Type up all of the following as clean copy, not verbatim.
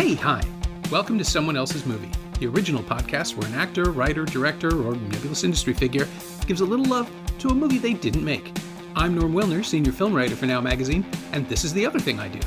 Hi. Welcome to Someone Else's Movie, the original podcast where an actor, writer, director, or nebulous industry figure gives a little love to a movie they didn't make. I'm Norm Wilner, senior film writer for Now Magazine, and this is the other thing I do.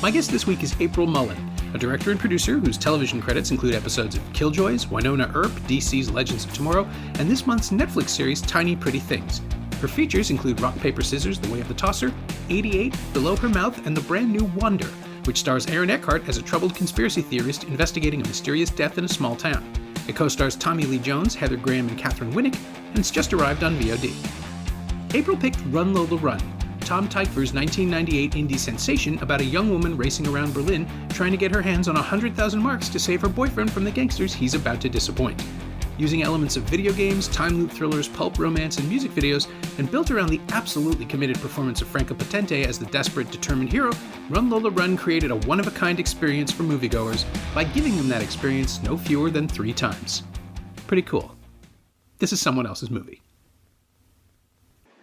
My guest this week is April Mullen, a director and producer whose television credits include episodes of Killjoys, Wynonna Earp, DC's Legends of Tomorrow, and this month's Netflix series Tiny Pretty Things. Her features include Rock, Paper, Scissors, The Way of the Tosser, 88, Below Her Mouth, and the brand new Wonder, which stars Aaron Eckhart as a troubled conspiracy theorist investigating a mysterious death in a small town. It co-stars Tommy Lee Jones, Heather Graham, and Catherine Winnick, and it's just arrived on VOD. April picked Run Lola Run, Tom Tykwer's 1998 indie sensation about a young woman racing around Berlin trying to get her hands on 100,000 marks to save her boyfriend from the gangsters he's about to disappoint. Using elements of video games, time loop thrillers, pulp romance, and music videos, and built around the absolutely committed performance of Franka Potente as the desperate, determined hero, Run Lola Run created a one-of-a-kind experience for moviegoers by giving them that experience no fewer than 3 times. Pretty cool. This is Someone Else's Movie.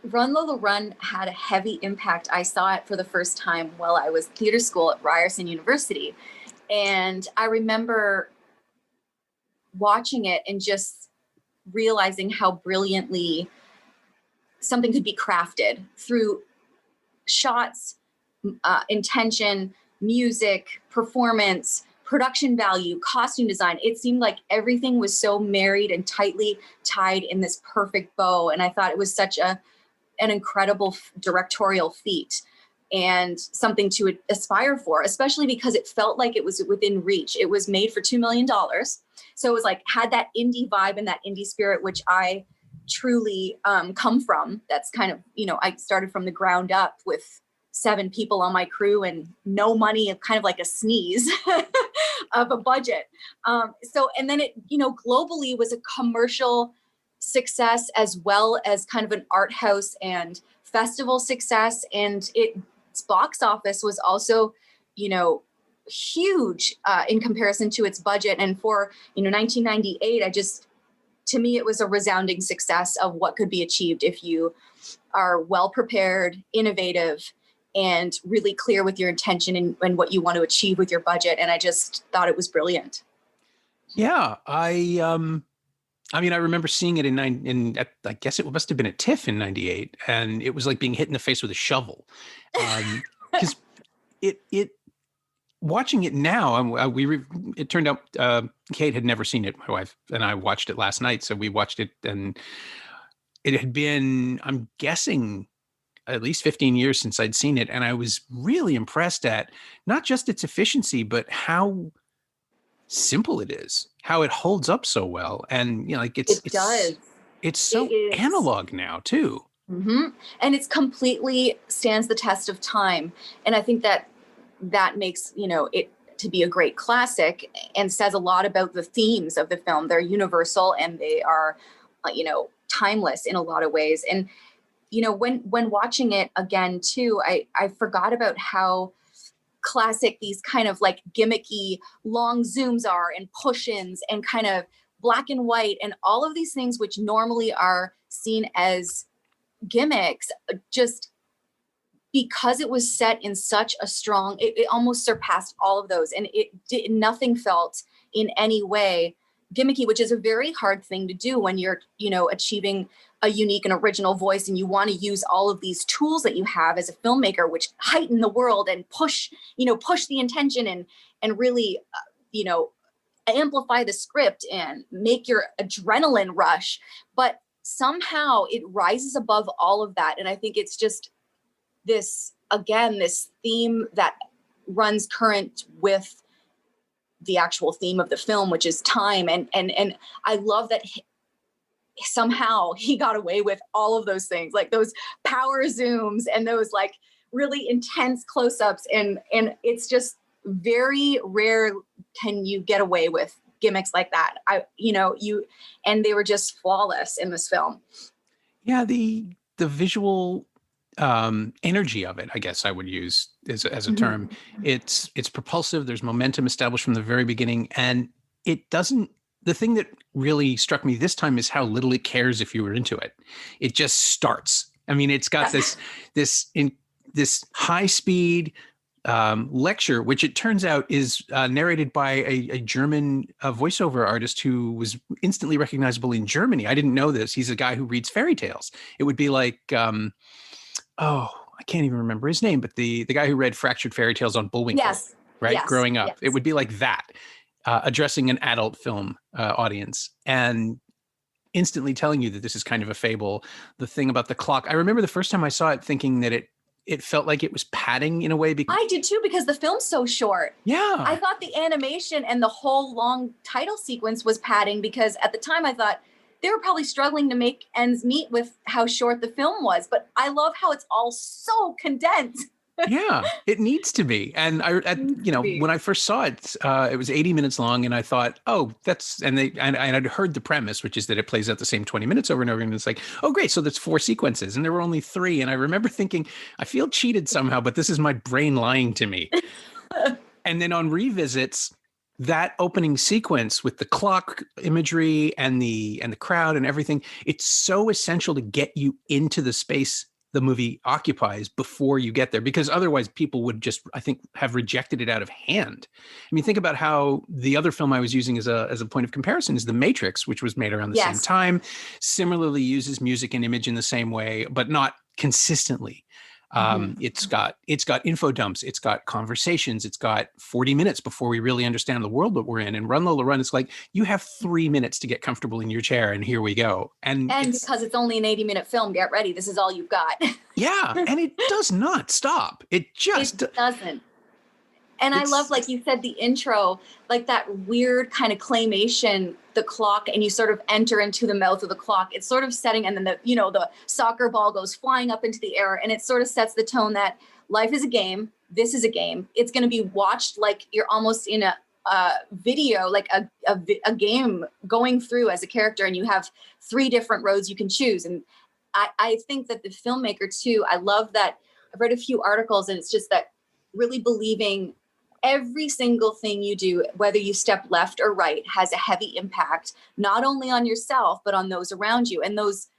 Run Lola Run had a heavy impact. I saw it for the first time while I was in theater school at Ryerson University. And I remember watching it and just realizing how brilliantly something could be crafted through shots, intention, music, performance, production value, costume design. It seemed like everything was so married and tightly tied in this perfect bow. And I thought it was such an incredible directorial feat and something to aspire for, especially because it felt like it was within reach. It was made for $2 million. So it was like, had that indie vibe and that indie spirit, which I truly come from. That's kind of, I started from the ground up with 7 people on my crew and no money, kind of like a sneeze of a budget. And then it, globally was a commercial success as well as kind of an art house and festival success. And its box office was also, huge in comparison to its budget. And for, 1998, to me, it was a resounding success of what could be achieved if you are well prepared, innovative, and really clear with your intention and what you want to achieve with your budget. And I just thought it was brilliant. Yeah, I remember seeing it I guess it must have been at TIFF in '98, and it was like being hit in the face with a shovel. Because it watching it now, it turned out Kate had never seen it. My wife and I watched it last night, so we watched it, and it had been, I'm guessing, at least 15 years since I'd seen it, and I was really impressed at not just its efficiency, but how simple it is, how it holds up so well, and it's so analog now too. Mm-hmm. And it's completely stands the test of time, and I think that makes it to be a great classic and says a lot about the themes of the film. They're universal and they are timeless in a lot of ways. And when watching it again too, I forgot about how classic these kind of like gimmicky long zooms are and push-ins and kind of black and white and all of these things which normally are seen as gimmicks, just because it was set in such a strong, it almost surpassed all of those, and nothing felt in any way gimmicky, which is a very hard thing to do when you're achieving a unique and original voice, and you want to use all of these tools that you have as a filmmaker, which heighten the world and push the intention and really, amplify the script and make your adrenaline rush. But somehow it rises above all of that. And I think it's just this theme that runs current with the actual theme of the film, which is time. And I love that somehow he got away with all of those things, like those power zooms and those like really intense close-ups. And it's just very rare can you get away with gimmicks like that. And they were just flawless in this film. Yeah, the visual energy of it, I guess I would use as a term. It's propulsive. There's momentum established from the very beginning, and it doesn't. The thing that really struck me this time is how little it cares if you were into it. It just starts. I mean, it's got this high speed, lecture, which it turns out is narrated by a German voiceover artist who was instantly recognizable in Germany. I didn't know this. He's a guy who reads fairy tales. It would be like, I can't even remember his name, but the guy who read Fractured Fairy Tales on Bullwinkle, Yes. right? Yes. Growing up. Yes. It would be like that, addressing an adult film audience and instantly telling you that this is kind of a fable. The thing about the clock, I remember the first time I saw it thinking that it felt like it was padding in a way. I did too, because the film's so short. Yeah. I thought the animation and the whole long title sequence was padding, because at the time I thought they were probably struggling to make ends meet with how short the film was. But I love how it's all so condensed. Yeah, it needs to be. And when I first saw it, it was 80 minutes long, and I thought, oh, and I'd heard the premise, which is that it plays out the same 20 minutes over and over, and it's like, oh, great, so that's 4 sequences, and there were only 3. And I remember thinking, I feel cheated somehow, but this is my brain lying to me. And then on revisits, that opening sequence with the clock imagery and the crowd and everything, it's so essential to get you into the space the movie occupies before you get there, because otherwise people would just, I think, have rejected it out of hand. I mean, think about how the other film I was using as a point of comparison is The Matrix, which was made around the same time, similarly uses music and image in the same way, but not consistently. It's got info dumps, it's got conversations, it's got 40 minutes before we really understand the world that we're in. And Run Lola Run, it's like, you have 3 minutes to get comfortable in your chair, and here we go. And because it's only an 80-minute film, get ready, this is all you've got. Yeah, and it does not stop. It doesn't. And I love, like you said, the intro, like that weird kind of claymation, the clock, and you sort of enter into the mouth of the clock. It's sort of setting, and then the soccer ball goes flying up into the air, and it sort of sets the tone that life is a game. This is a game. It's going to be watched like you're almost in a video, like a game going through as a character, and you have 3 different roads you can choose. And I think that the filmmaker too, I love that. I've read a few articles, and it's just that really believing every single thing you do, whether you step left or right, has a heavy impact, not only on yourself, but on those around you. And those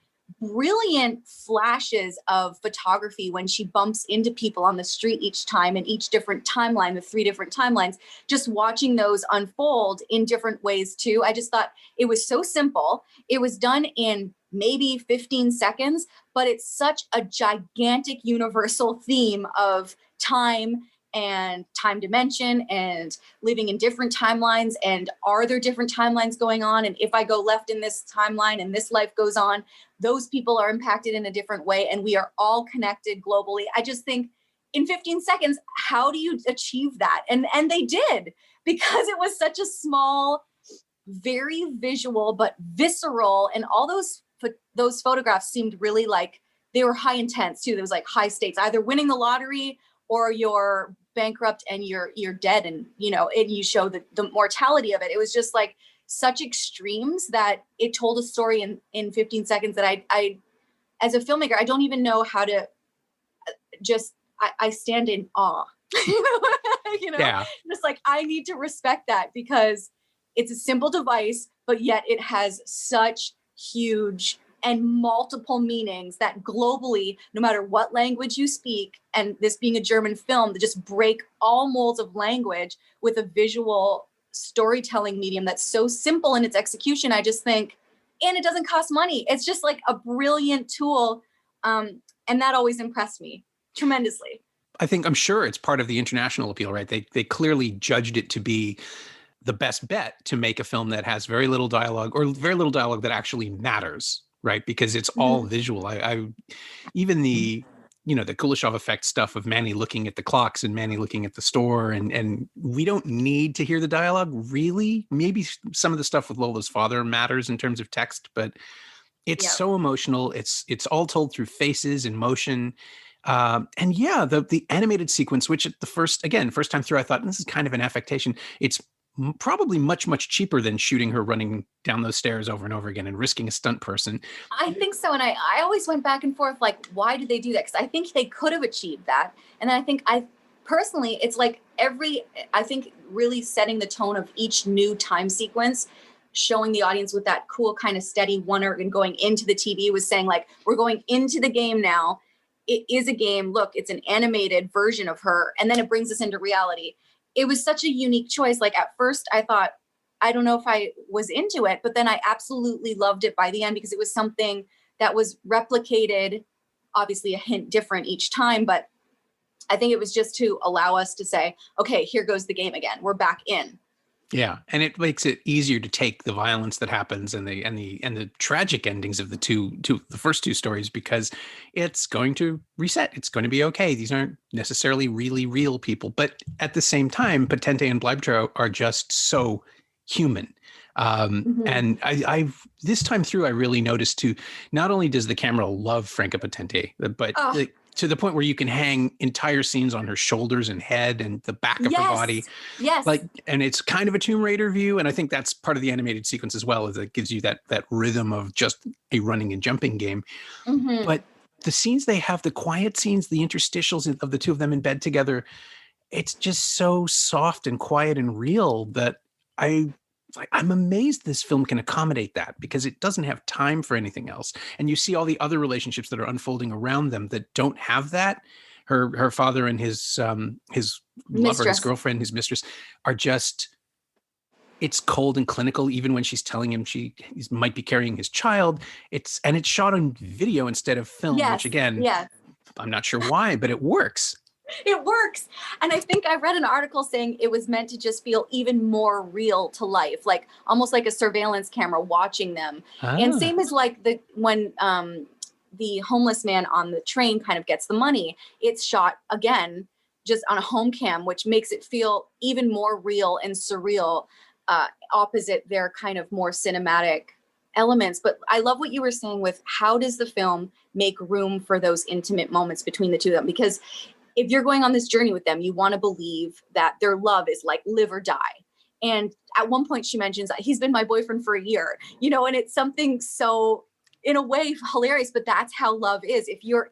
brilliant flashes of photography when she bumps into people on the street each time, in each different timeline, the 3 different timelines, just watching those unfold in different ways too. I just thought it was so simple. It was done in maybe 15 seconds, but it's such a gigantic universal theme of time and time dimension and living in different timelines, and are there different timelines going on, and if I go left in this timeline and this life goes on, those people are impacted in a different way, and we are all connected globally. I just think in 15 seconds, how do you achieve that? And they did, because it was such a small, very visual but visceral, and all those photographs seemed really like they were high intense too. There was like high stakes, either winning the lottery or you're bankrupt and you're dead, and and you show the mortality of it. It was just like such extremes that it told a story in 15 seconds that I as a filmmaker, I don't even know how to I stand in awe. Yeah. Just like, I need to respect that, because it's a simple device, but yet it has such huge and multiple meanings that globally, no matter what language you speak, and this being a German film, to just break all molds of language with a visual storytelling medium that's so simple in its execution, I just think, and it doesn't cost money. It's just like a brilliant tool. And that always impressed me tremendously. I'm sure it's part of the international appeal, right? They clearly judged it to be the best bet to make a film that has very little dialogue, or very little dialogue that actually matters, right? Because it's all visual. I even the Kuleshov effect stuff of Manny looking at the clocks and Manny looking at the store, and we don't need to hear the dialogue, really. Maybe some of the stuff with Lola's father matters in terms of text, but it's so emotional. It's all told through faces and motion. And yeah, the animated sequence, which at the first time through, I thought, this is kind of an affectation. It's probably much, much cheaper than shooting her running down those stairs over and over again and risking a stunt person. I think so. And I always went back and forth, like, why did they do that? Because I think they could have achieved that. And then I personally, it's like I think really setting the tone of each new time sequence, showing the audience with that cool kind of steady one organ going into the TV, was saying, like, we're going into the game now. it is a game. Look, it's an animated version of her. And then it brings us into reality. It was such a unique choice. Like at first I thought, I don't know if I was into it, but then I absolutely loved it by the end because it was something that was replicated, obviously a hint different each time, but I think it was just to allow us to say, okay, here goes the game again. We're back in. Yeah, and it makes it easier to take the violence that happens and the tragic endings of the first two stories, because it's going to reset. It's going to be okay. These aren't necessarily really real people, but at the same time, Potente and Bleibtreu are just so human. And I've this time through, I really noticed too. Not only does the camera love Franka Potente, but to the point where you can hang entire scenes on her shoulders and head and the back of her body. Yes. Like, and it's kind of a Tomb Raider view. And I think that's part of the animated sequence as well, is it gives you that rhythm of just a running and jumping game. But the scenes they have, the quiet scenes, the interstitials of the two of them in bed together, it's just so soft and quiet and real that I'm amazed this film can accommodate that, because it doesn't have time for anything else. And you see all the other relationships that are unfolding around them that don't have that. Her father and his lover, his girlfriend, his mistress are just, it's cold and clinical. Even when she's telling him he might be carrying his child, it's shot on video instead of film, which again, I'm not sure why, but it works. It works. And I think I read an article saying it was meant to just feel even more real to life, like almost like a surveillance camera watching them. And same as like when the homeless man on the train kind of gets the money, it's shot again, just on a home cam, which makes it feel even more real and surreal, opposite their kind of more cinematic elements. But I love what you were saying with how does the film make room for those intimate moments between the two of them? Because if you're going on this journey with them, you want to believe that their love is like live or die. And at one point she mentions, he's been my boyfriend for a year, and it's something so, in a way, hilarious, but that's how love is. If you're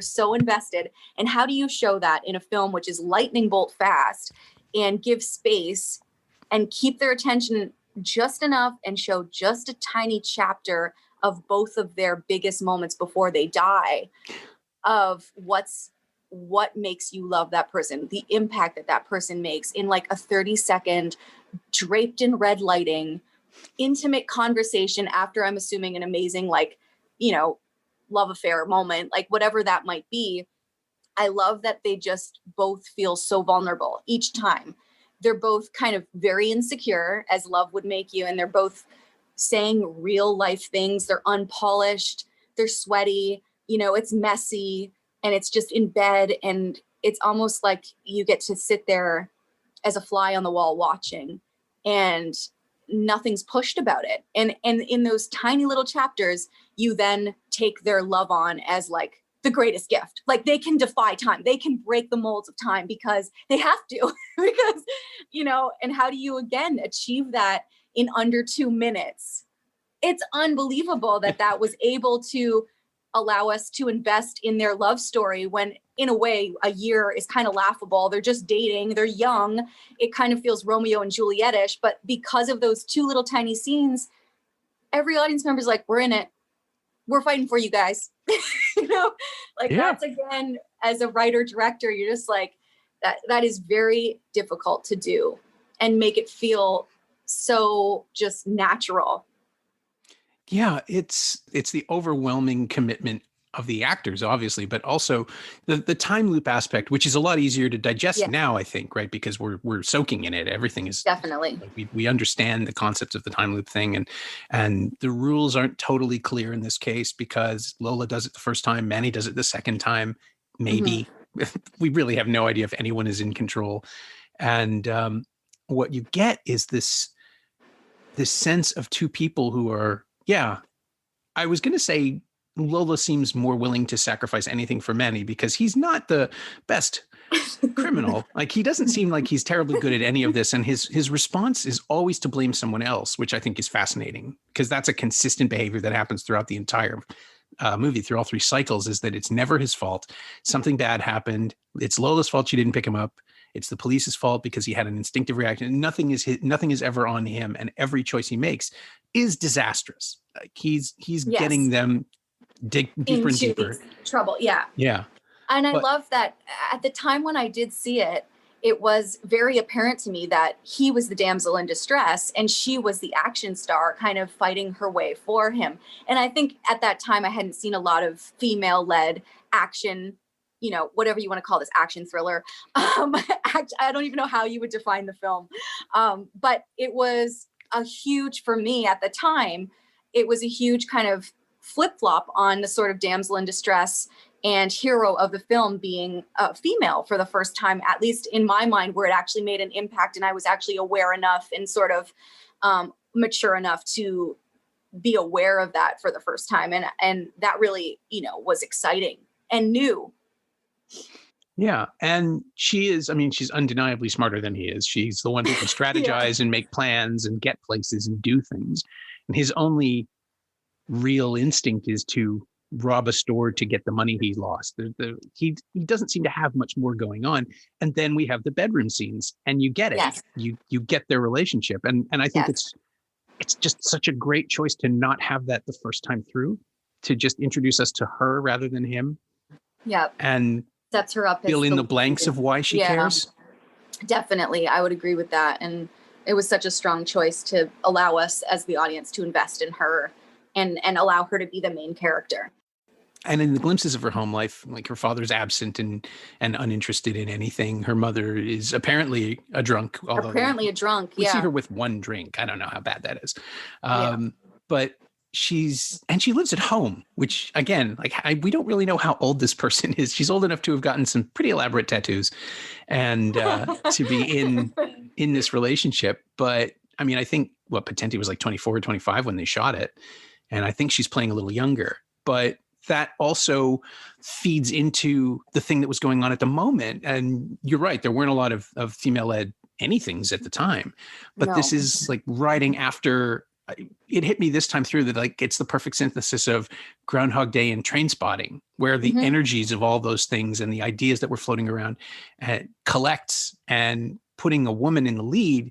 so invested. And how do you show that in a film which is lightning bolt fast and give space and keep their attention just enough and show just a tiny chapter of both of their biggest moments before they die, of what makes you love that person, the impact that person makes in like a 30-second draped in red lighting, intimate conversation after, I'm assuming, an amazing, love affair moment, like whatever that might be. I love that they just both feel so vulnerable each time. They're both kind of very insecure, as love would make you. And they're both saying real life things. They're unpolished. They're sweaty. It's messy. And it's just in bed, and it's almost like you get to sit there as a fly on the wall watching, and nothing's pushed about it. And in those tiny little chapters, you then take their love on as like the greatest gift. Like they can defy time. They can break the molds of time because they have to, because, and how do you again achieve that in under 2 minutes? It's unbelievable that was able to allow us to invest in their love story when, in a way, a year is kind of laughable. They're just dating. They're young. It kind of feels Romeo and Juliet-ish. But because of those two little tiny scenes, every audience member is like, we're in it. We're fighting for you guys. That's, again, as a writer, director, you're just like, that is very difficult to do and make it feel so just natural. Yeah, it's the overwhelming commitment of the actors, obviously, but also the time loop aspect, which is a lot easier to digest now, I think, right? Because we're soaking in it. Everything is definitely, we understand the concepts of the time loop thing, and the rules aren't totally clear in this case because Lola does it the first time, Manny does it the second time, maybe. We really have no idea if anyone is in control. And what you get is this sense of two people who are, I was going to say Lola seems more willing to sacrifice anything for Manny because he's not the best criminal. Like, he doesn't seem like he's terribly good at any of this. And his response is always to blame someone else, which I think is fascinating because that's a consistent behavior that happens throughout the entire movie, through all three cycles, is that it's never his fault. Something bad happened. It's Lola's fault she didn't pick him up. It's the police's fault because he had an instinctive reaction. Nothing is ever on him, and every choice he makes is disastrous. Like he's getting them dig deeper and deeper trouble. Yeah. Yeah. And I But love that at the time when I did see it, it was very apparent to me that he was the damsel in distress and she was the action star kind of fighting her way for him. And I think at that time I hadn't seen a lot of female-led action, whatever you want to call this, action thriller. I don't even know how you would define the film. But it was for me at the time, it was a huge kind of flip-flop on the sort of damsel in distress and hero of the film being a female for the first time, at least in my mind, where it actually made an impact. And I was actually aware enough and sort of mature enough to be aware of that for the first time. And that really, was exciting and new. yeah, and she's undeniably smarter than he is. She's the one who can strategize and make plans and get places and do things. And his only real instinct is to rob a store to get the money he lost. He doesn't seem to have much more going on. And then we have the bedroom scenes, and you get it. Yes. You get their relationship, and I think Yes. it's just such a great choice to not have that the first time through, to just introduce us to her rather than him. Yeah. And Sets her up. fill in the blanks of why she cares. Definitely. I would agree with that. And it was such a strong choice to allow us as the audience to invest in her and allow her to be the main character. And in the glimpses of her home life, like her father's absent and uninterested in anything. Her mother is apparently a drunk. We see her with one drink. I don't know how bad that is. But she lives at home, which again, we don't really know how old this person is. She's old enough to have gotten some pretty elaborate tattoos and to be in this relationship. But I mean, I think Potente was like 24 or 25 when they shot it. And I think she's playing a little younger, but that also feeds into the thing that was going on at the moment. And you're right, there weren't a lot of female-led anythings at the time, but This is like riding after. It hit me this time through that it's the perfect synthesis of Groundhog Day and Trainspotting, where the energies of all those things and the ideas that were floating around collects, and putting a woman in the lead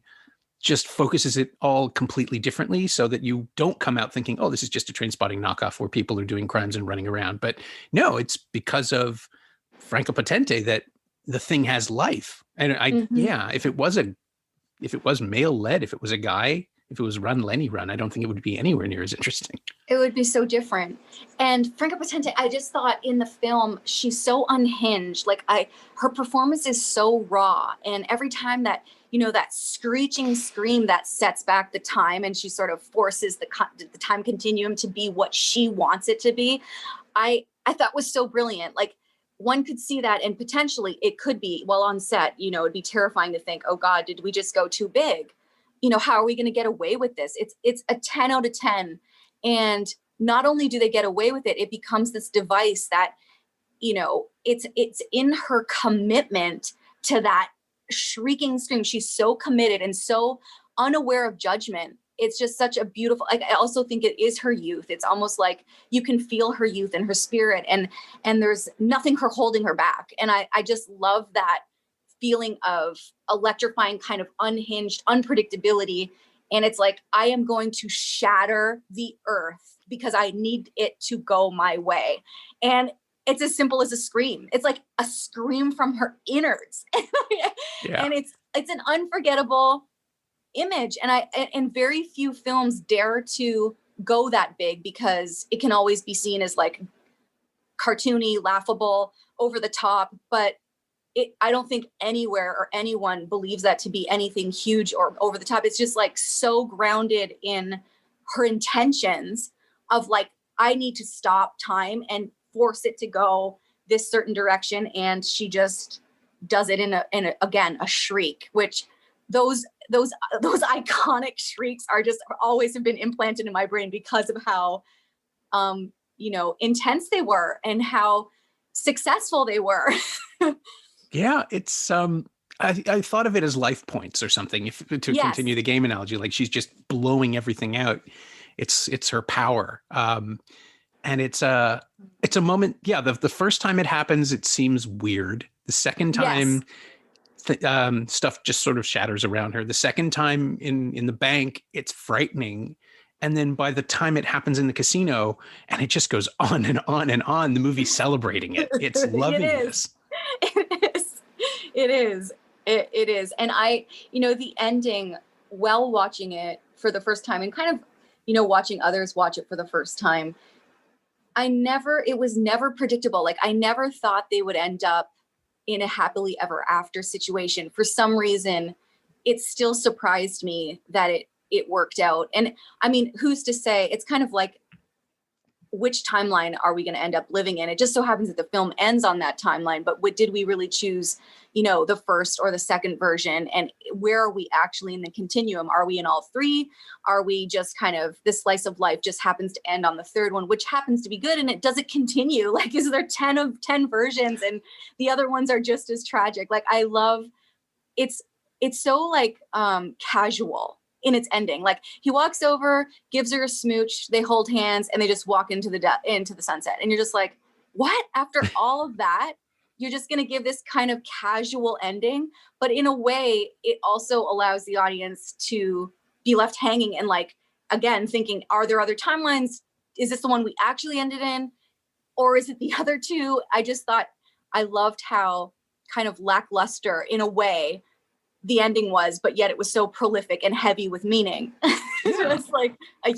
just focuses it all completely differently, so that you don't come out thinking, oh, this is just a Trainspotting knockoff where people are doing crimes and running around. But no, it's because of Franka Potente that the thing has life. And if it was male led, if it was a guy, if it was Run Lenny Run, I don't think it would be anywhere near as interesting. It would be so different. And Franka Potente, I just thought in the film, she's so unhinged. Her performance is so raw. And every time that, that screeching scream that sets back the time and she sort of forces the time continuum to be what she wants it to be, I thought was so brilliant. One could see that, and potentially it could be, while on set, it'd be terrifying to think, oh God, did we just go too big? How are we going to get away with this? It's a 10 out of 10. And not only do they get away with it, it becomes this device that, it's in her commitment to that shrieking scream. She's so committed and so unaware of judgment. It's just such a beautiful, I also think it is her youth. It's almost like you can feel her youth and her spirit, and there's nothing holding her back. And I just love that feeling of electrifying kind of unhinged unpredictability. And it's like, I am going to shatter the earth because I need it to go my way. And it's as simple as a scream. It's like a scream from her innards. And it's an unforgettable image. And very few films dare to go that big, because it can always be seen as like cartoony, laughable, over the top. But I don't think anywhere or anyone believes that to be anything huge or over the top. It's just so grounded in her intentions of I need to stop time and force it to go this certain direction. And she just does it in a shriek, which those iconic shrieks are just always have been implanted in my brain because of how, intense they were and how successful they were. Yeah, it's I thought of it as life points or something, continue the game analogy. She's just blowing everything out. It's her power. And it's a moment. Yeah, the first time it happens, it seems weird. The second time, stuff just sort of shatters around her. The second time in the bank, it's frightening. And then by the time it happens in the casino, and it just goes on and on and on, the movie's celebrating it. It's loving this. It is. It is. It is. And the ending, while watching it for the first time and kind of, watching others watch it for the first time, it was never predictable. Like, I never thought they would end up in a happily ever after situation. For some reason, it still surprised me that it worked out. And I mean, who's to say? It's kind of like, which timeline are we going to end up living in? It just so happens that the film ends on that timeline, but did we really choose, the first or the second version? And where are we actually in the continuum? Are we in all three? Are we just kind of, this slice of life just happens to end on the third one, which happens to be good, and it doesn't continue? Like, is there 10 of 10 versions and the other ones are just as tragic? Like, I love, it's so like casual in its ending. Like, he walks over, gives her a smooch, they hold hands, and they just walk into the sunset. And you're just like, what? After all of that, you're just going to give this kind of casual ending? But in a way, it also allows the audience to be left hanging and, like, again, thinking, are there other timelines? Is this the one we actually ended in? Or is it the other two? I just thought, I loved how kind of lackluster, in a way, the ending was, but yet it was so prolific and heavy with meaning. Yeah. It's like a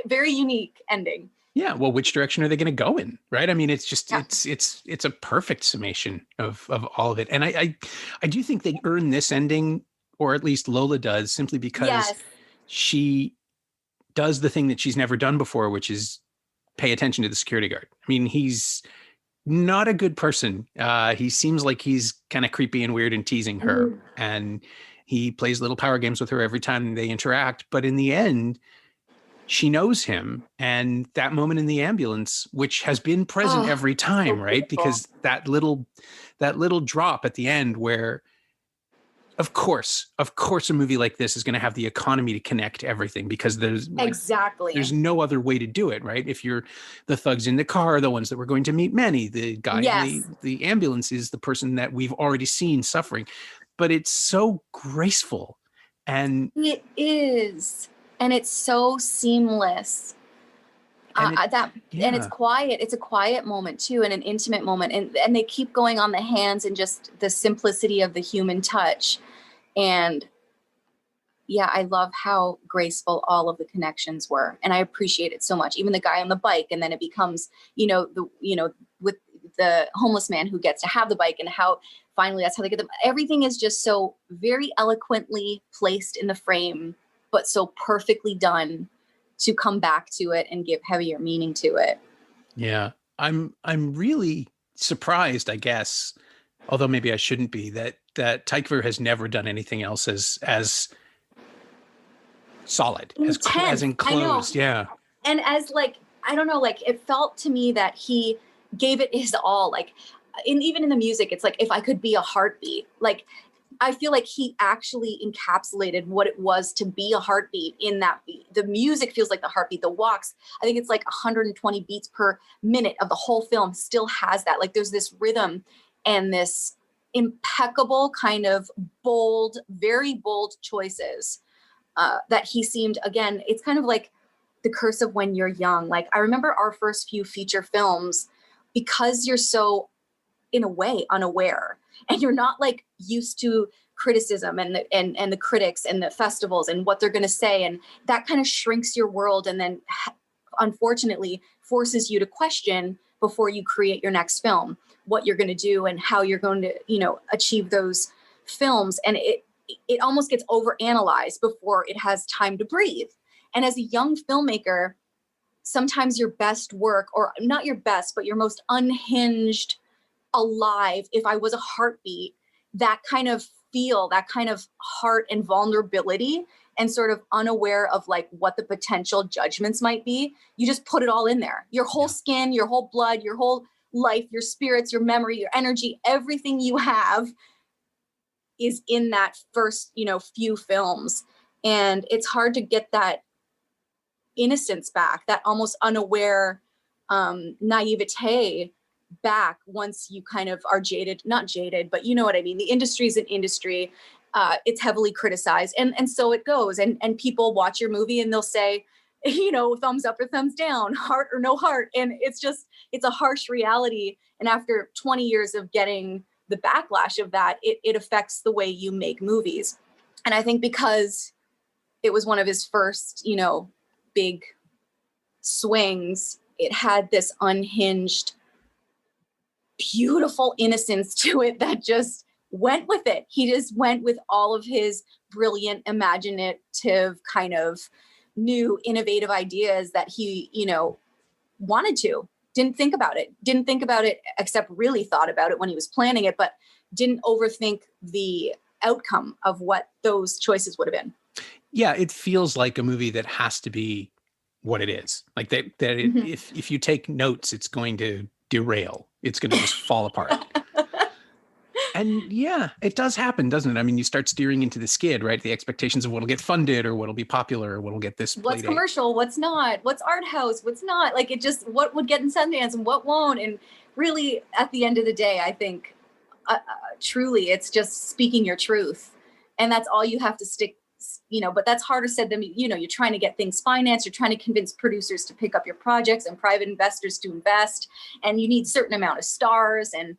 very unique ending. Yeah. Well, which direction are they going to go in? Right. I mean, it's just, it's a perfect summation of all of it. And I do think they earn this ending, or at least Lola does, simply because she does the thing that she's never done before, which is pay attention to the security guard. I mean, he's not a good person. He seems like he's kind of creepy and weird and teasing her. And he plays little power games with her every time they interact. But in the end, she knows him. And that moment in the ambulance, which has been present every time, so right? Because that little drop at the end where, of course, a movie like this is going to have the economy to connect everything, because there's no other way to do it, right? If you're the thugs in the car, the ones that we're going to meet, Manny, the guy in the ambulance is the person that we've already seen suffering. But it's so graceful, and it is, and it's so seamless. And it's quiet. It's a quiet moment too, and an intimate moment. And they keep going on the hands and just the simplicity of the human touch. And yeah, I love how graceful all of the connections were. And I appreciate it so much. Even the guy on the bike, and then it becomes, with the homeless man who gets to have the bike, and how finally that's how they get them. Everything is just so very eloquently placed in the frame, but so perfectly done to come back to it and give heavier meaning to it. Yeah. I'm really surprised, I guess, although maybe I shouldn't be, that Tykwer has never done anything else as solid, as enclosed. Yeah. And as, like, I don't know, like, it felt to me that he gave it his all. Like, even in the music, it's like, if I could be a heartbeat, like, I feel like he actually encapsulated what it was to be a heartbeat in that beat. The music feels like the heartbeat. The walks, I think it's like 120 beats per minute of the whole film still has that. Like, there's this rhythm and this impeccable kind of bold, very bold choices that he seemed, again, it's kind of like the curse of when you're young. Like, I remember our first few feature films, because you're so, in a way, unaware, and you're not, like, used to criticism and the critics and the festivals and what they're going to say, and that kind of shrinks your world, and then unfortunately forces you to question before you create your next film what you're going to do and how you're going to achieve those films. And it almost gets overanalyzed before it has time to breathe. And as a young filmmaker, sometimes your best work, or not your best, but your most unhinged, alive, if I was a heartbeat, that kind of feel, that kind of heart and vulnerability, and sort of unaware of, like, what the potential judgments might be, you just put it all in there. Your whole skin, your whole blood, your whole life, your spirits, your memory, your energy, everything you have is in that first, few films. And it's hard to get that innocence back, that almost unaware naivete back once you kind of are not jaded, but you know what I mean? The industry is an industry. It's heavily criticized. And so it goes. And people watch your movie and they'll say, thumbs up or thumbs down, heart or no heart. And it's a harsh reality. And after 20 years of getting the backlash of that, it affects the way you make movies. And I think because it was one of his first, big swings, it had this unhinged, beautiful innocence to it that just went with it. He just went with all of his brilliant, imaginative, kind of new, innovative ideas that he, wanted to. Didn't think about it, except really thought about it when he was planning it, but didn't overthink the outcome of what those choices would have been. Yeah, it feels like a movie that has to be what it is. Like if you take notes, it's going to derail. It's going to just fall apart. And yeah, it does happen, doesn't it? I mean, you start steering into the skid, right? The expectations of what'll get funded or what'll be popular or what'll get this. What's commercial, what's not, what's art house, what's not. Like what would get in Sundance and what won't. And really, at the end of the day, I think truly it's just speaking your truth. And that's all you have to stick, but that's harder said than, you're trying to get things financed. You're trying to convince producers to pick up your projects and private investors to invest. And you need a certain amount of stars, and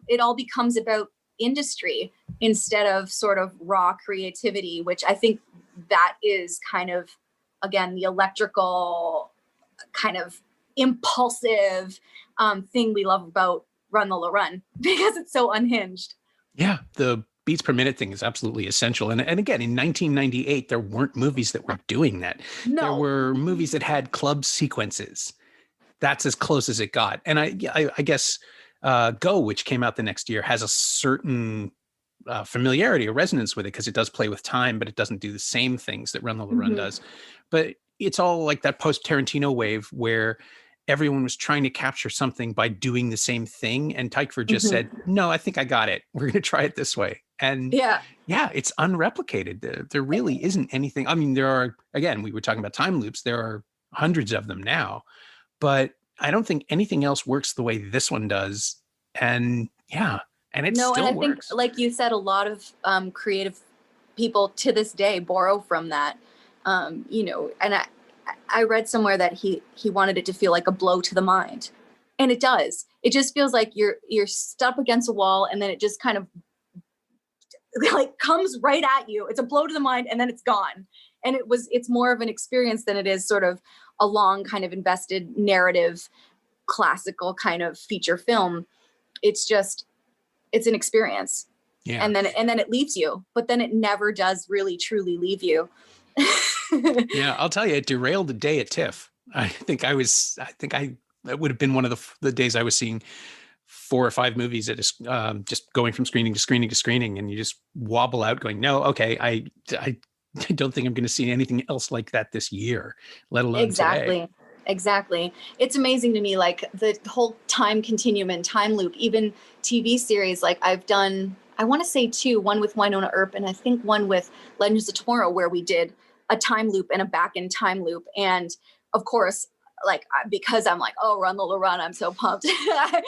it all becomes about industry instead of sort of raw creativity, which I think that is kind of, again, the electrical kind of impulsive thing we love about Run Lola Run, because it's so unhinged. Yeah, the beats per minute thing is absolutely essential. And again, in 1998, there weren't movies that were doing that. No. There were movies that had club sequences. That's as close as it got. And I guess Go, which came out the next year, has a certain familiarity or resonance with it because it does play with time, but it doesn't do the same things that Run Lola Run does. But it's all like that post-Tarantino wave where everyone was trying to capture something by doing the same thing. And Tykwer just said, no, I think I got it. We're going to try it this way. And yeah, it's unreplicated. There really isn't anything. I mean, there are, again, we were talking about time loops. There are hundreds of them now, but I don't think anything else works the way this one does. And yeah, and it still works. And I think, like you said, a lot of creative people to this day borrow from that, and I read somewhere that he wanted it to feel like a blow to the mind. And it does. It just feels like you're stuck against a wall, and then it just kind of like comes right at you. It's a blow to the mind, and then it's gone. And it's more of an experience than it is sort of a long kind of invested narrative, classical kind of feature film. It's an experience. Yeah. And then it leaves you, but then it never does really truly leave you. Yeah, I'll tell you, it derailed the day at TIFF. That would have been one of the days I was seeing 4 or 5 movies that is just going from screening to screening to screening, and you just wobble out going, no, okay, I don't think I'm going to see anything else like that this year, let alone today. Exactly. It's amazing to me, like the whole time continuum and time loop, even TV series. Like I've done, I want to say 2, one with Wynonna Earp, and I think one with Legends of Tomorrow, where we did a time loop and a back end time loop. And of course, like, because I'm like, oh, Run Lola Run, I'm so pumped. I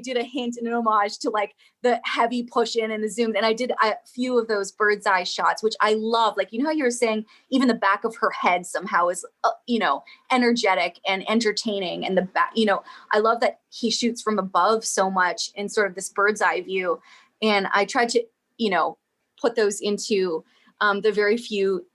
did a hint and an homage to like the heavy push in and the zoom. And I did a few of those bird's eye shots, which I love. Like, how you were saying, even the back of her head somehow is, energetic and entertaining. And the back, I love that he shoots from above so much in sort of this bird's eye view. And I tried to, put those into the very few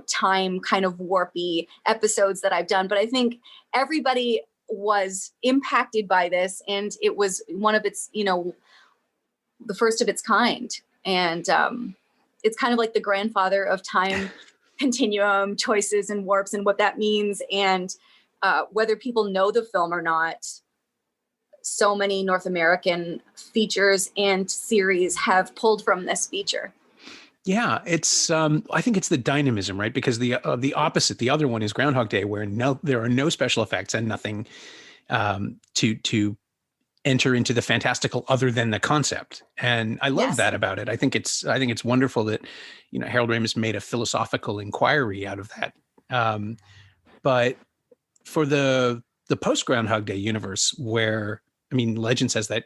time kind of warpy episodes that I've done. But I think everybody was impacted by this, and it was one of its, the first of its kind. And it's kind of like the grandfather of time continuum choices and warps and what that means. And whether people know the film or not, so many North American features and series have pulled from this feature. Yeah, it's. I think it's the dynamism, right? Because the opposite, the other one is Groundhog Day, where there are no special effects and nothing to enter into the fantastical other than the concept. And I love that about it. I think it's wonderful that Harold Ramis made a philosophical inquiry out of that. But for the post Groundhog Day universe, where Legend says that.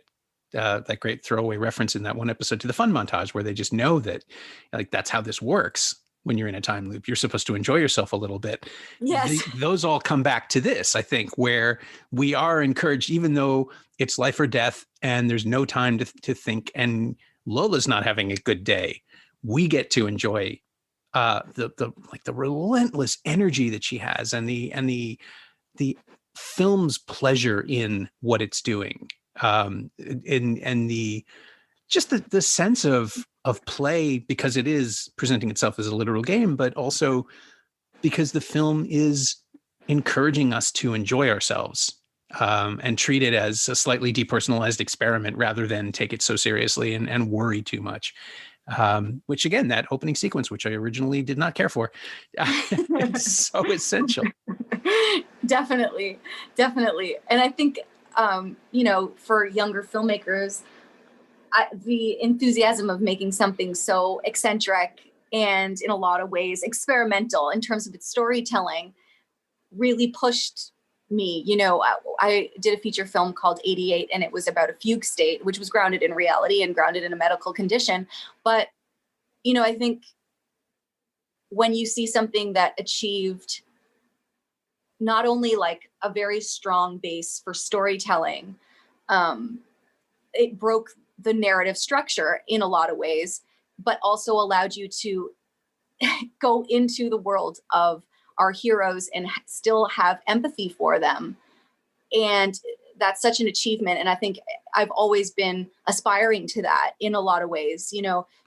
That great throwaway reference in that one episode to the fun montage where they just know that like that's how this works. when you're in a time loop. You're supposed to enjoy yourself a little bit. Yes. Those all come back to this, I think, where we are encouraged, even though it's life or death and there's no time to think, and Lola's not having a good day, we get to enjoy the relentless energy that she has, and the film's pleasure in what it's doing, and the sense of play, because it is presenting itself as a literal game, but also because the film is encouraging us to enjoy ourselves, and treat it as a slightly depersonalized experiment rather than take it so seriously and worry too much. Which, again, that opening sequence, which I originally did not care for, it's so essential. Definitely. And I think, for younger filmmakers, the enthusiasm of making something so eccentric and in a lot of ways experimental in terms of its storytelling really pushed me. I did a feature film called 88, and it was about a fugue state, which was grounded in reality and grounded in a medical condition. But, I think when you see something that achieved not only like a very strong base for storytelling, it broke the narrative structure in a lot of ways, but also allowed you to go into the world of our heroes and still have empathy for them. And that's such an achievement. And I think I've always been aspiring to that in a lot of ways,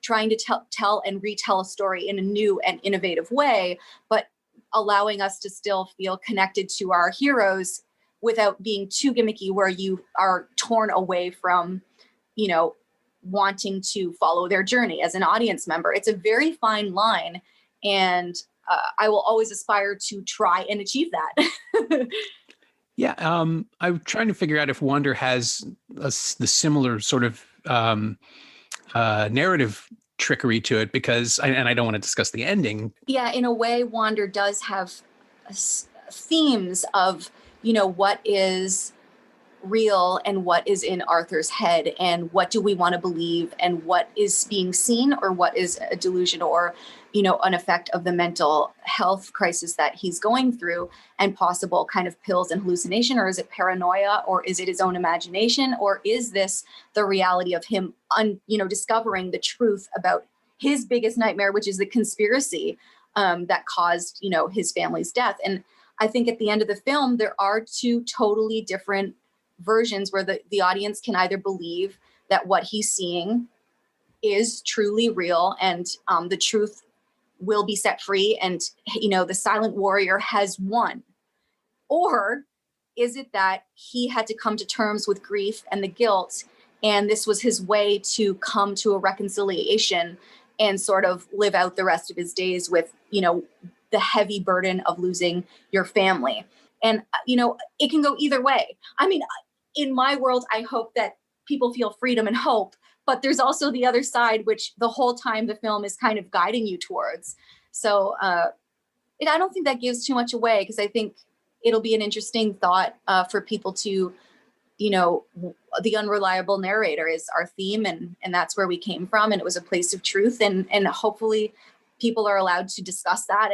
trying to tell and retell a story in a new and innovative way, but allowing us to still feel connected to our heroes without being too gimmicky, where you are torn away from, wanting to follow their journey as an audience member. It's a very fine line. And I will always aspire to try and achieve that. Yeah. I'm trying to figure out if Wander has the similar sort of narrative trickery to it, because, and I don't want to discuss the ending. Yeah, in a way, Wander does have themes of, what is real and what is in Arthur's head, and what do we want to believe, and what is being seen, or what is a delusion, or an effect of the mental health crisis that he's going through, and possible kind of pills and hallucination, or is it paranoia, or is it his own imagination, or is this the reality of him discovering the truth about his biggest nightmare, which is the conspiracy that caused his family's death. And I think at the end of the film, there are two totally different versions where the audience can either believe that what he's seeing is truly real, and the truth will be set free, and the silent warrior has won, or is it that he had to come to terms with grief and the guilt, and this was his way to come to a reconciliation and sort of live out the rest of his days with the heavy burden of losing your family. And it can go either way. I mean, in my world, I hope that people feel freedom and hope, but there's also the other side, which the whole time the film is kind of guiding you towards. So I don't think that gives too much away, because I think it'll be an interesting thought for people to, the unreliable narrator is our theme, and that's where we came from, and it was a place of truth, and hopefully people are allowed to discuss that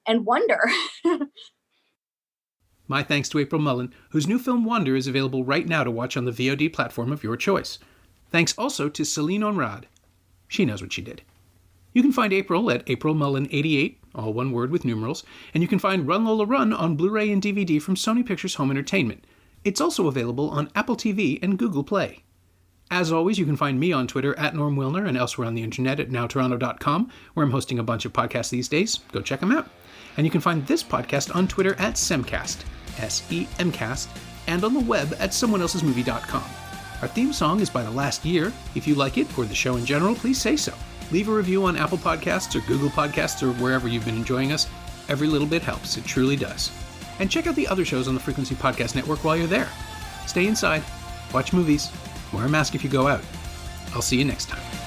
and wonder. My thanks to April Mullen, whose new film Wander is available right now to watch on the VOD platform of your choice. Thanks also to Celine Onrad. She knows what she did. You can find April at April Mullen 88, all one word with numerals, and you can find Run Lola Run on Blu-ray and DVD from Sony Pictures Home Entertainment. It's also available on Apple TV and Google Play. As always, you can find me on Twitter at Norm Wilner, and elsewhere on the internet at nowtoronto.com, where I'm hosting a bunch of podcasts these days. Go check them out. And you can find this podcast on Twitter at Semcast, SEMcast, and on the web at someoneelsesmovie.com. Our theme song is by The Last Year. If you like it, or the show in general, please say so. Leave a review on Apple Podcasts or Google Podcasts or wherever you've been enjoying us. Every little bit helps. It truly does. And check out the other shows on the Frequency Podcast Network while you're there. Stay inside, watch movies, wear a mask if you go out. I'll see you next time.